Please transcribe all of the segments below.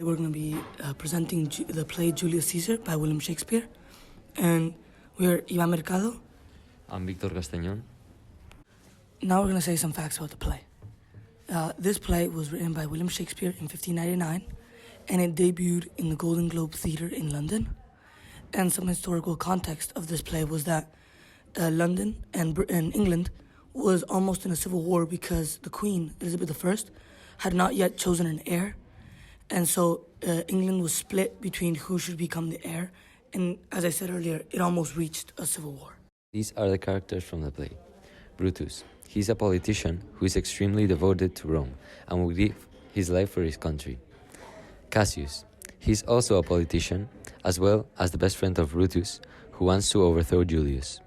We're going to be presenting the play Julius Caesar by William Shakespeare. And we're Ivan Mercado. I'm Victor Castañón. Now we're going to say some facts about the play. This play was written by William Shakespeare in 1599, and it debuted in the Golden Globe Theatre in London. And some historical context of this play was that London and England was almost in a civil war because the Queen, Elizabeth I, had not yet chosen an heir. And so England was split between who should become the heir. And as I said earlier, it almost reached a civil war. These are the characters from the play. Brutus. He's a politician who is extremely devoted to Rome and will give his life for his country. Cassius. He's also a politician, as well as the best friend of Brutus, who wants to overthrow Julius.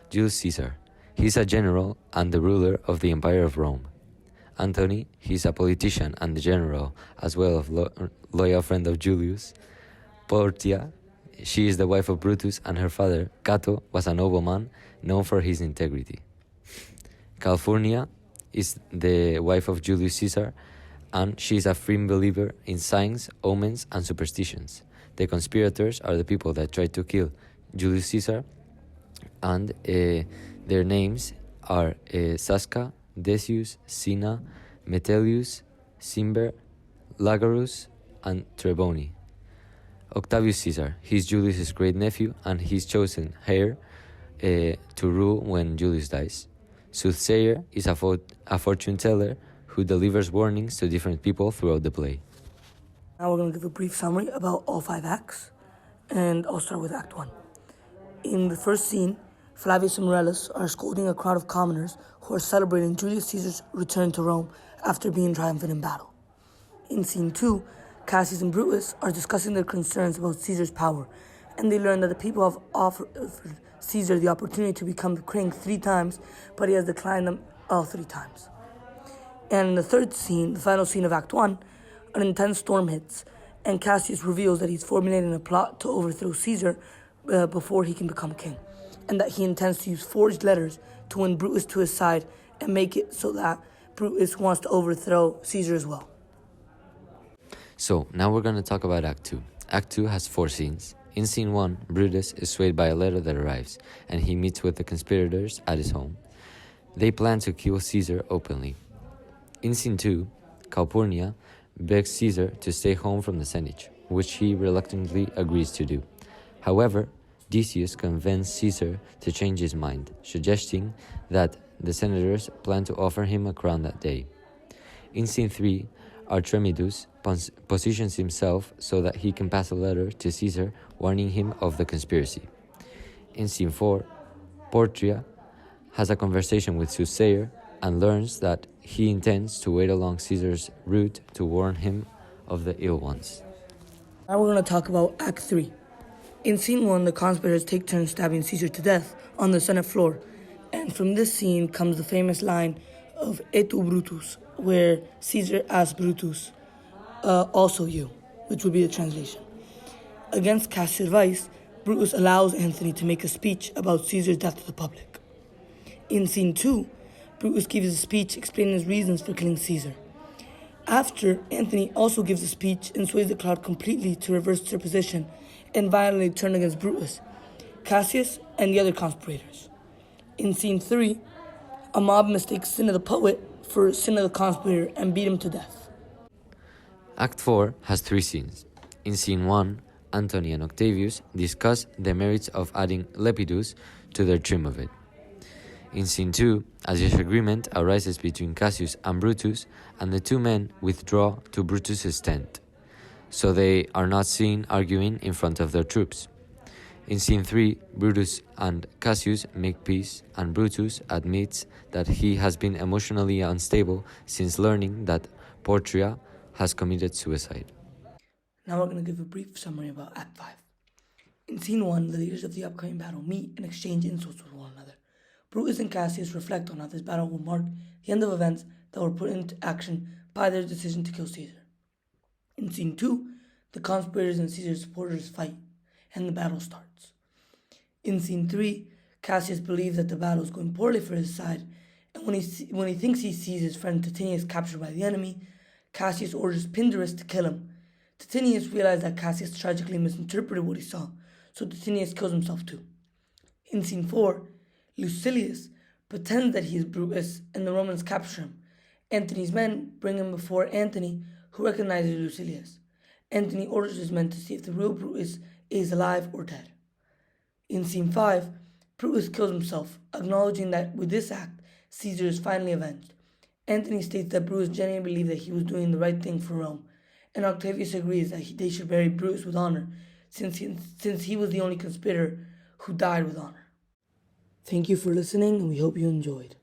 Julius Caesar. He's a general and the ruler of the Empire of Rome. Antony. He's a politician and the general, as well as loyal friend of Julius. Portia. She is the wife of Brutus, and her father, Cato, was a nobleman known for his integrity. Calpurnia is the wife of Julius Caesar, and she is a firm believer in signs, omens, and superstitions. The conspirators are the people that tried to kill Julius Caesar, and their names are Sasca, Decius, Cinna, Metellus, Cimber, Lagarus, and Treboni. Octavius Caesar, he's Julius' great-nephew, and he's chosen heir to rule when Julius dies. Soothsayer is a fortune-teller who delivers warnings to different people throughout the play. Now we're going to give a brief summary about all 5 acts, and I'll start with Act 1. In the first scene, Flavius and Morellus are scolding a crowd of commoners who are celebrating Julius Caesar's return to Rome after being triumphant in battle. In Scene 2, Cassius and Brutus are discussing their concerns about Caesar's power, and they learn that the people have offered Caesar the opportunity to become the king 3 times, but he has declined them all 3 times. And in the third scene, the final scene of Act 1, an intense storm hits, and Cassius reveals that he's formulating a plot to overthrow Caesar before he can become king, and that he intends to use forged letters to win Brutus to his side and make it so that Brutus wants to overthrow Caesar as well. So, now we're going to talk about Act 2. Act 2 has 4 scenes. In Scene 1, Brutus is swayed by a letter that arrives, and he meets with the conspirators at his home. They plan to kill Caesar openly. In Scene 2, Calpurnia begs Caesar to stay home from the Senate, which he reluctantly agrees to do. However, Decius convinces Caesar to change his mind, suggesting that the senators plan to offer him a crown that day. In Scene 3, Artemidus positions himself so that he can pass a letter to Caesar warning him of the conspiracy. In Scene 4, Portia has a conversation with Soothsayer and learns that he intends to wait along Caesar's route to warn him of the ill ones. Now we're going to talk about Act 3. In Scene 1, the conspirators take turns stabbing Caesar to death on the Senate floor, and from this scene comes the famous line of "Et tu, Brutus," where Caesar asks Brutus, also you, which would be the translation. Against Cassius' advice, Brutus allows Antony to make a speech about Caesar's death to the public. In Scene 2, Brutus gives a speech explaining his reasons for killing Caesar. After, Antony also gives a speech and sways the crowd completely to reverse their position and violently turn against Brutus, Cassius, and the other conspirators. In Scene 3, a mob mistakes Cinna the poet for Cinna the conspirator and beat him to death. Act 4 has 3 scenes. In Scene 1, Antony and Octavius discuss the merits of adding Lepidus to their triumvirate. In Scene 2, a disagreement arises between Cassius and Brutus, and the 2 men withdraw to Brutus' tent, so they are not seen arguing in front of their troops. In Scene 3, Brutus and Cassius make peace, and Brutus admits that he has been emotionally unstable since learning that Portia has committed suicide. Now we're going to give a brief summary about Act 5. In Scene 1, the leaders of the upcoming battle meet and exchange insults with one another. Brutus and Cassius reflect on how this battle will mark the end of events that were put into action by their decision to kill Caesar. In Scene 2, the conspirators and Caesar's supporters fight, and the battle starts. In Scene 3, Cassius believes that the battle is going poorly for his side, and when he thinks he sees his friend Titinius captured by the enemy, Cassius orders Pindarus to kill him, Titinius realized that Cassius tragically misinterpreted what he saw, so Titinius kills himself too. In scene 4, Lucilius pretends that he is Brutus and the Romans capture him. Antony's men bring him before Antony, who recognizes Lucilius. Antony orders his men to see if the real Brutus is alive or dead. In scene 5, Brutus kills himself, acknowledging that with this act, Caesar is finally avenged. Antony states that Brutus genuinely believed that he was doing the right thing for Rome, and Octavius agrees that they should bury Brutus with honor, since he was the only conspirator who died with honor. Thank you for listening, and we hope you enjoyed.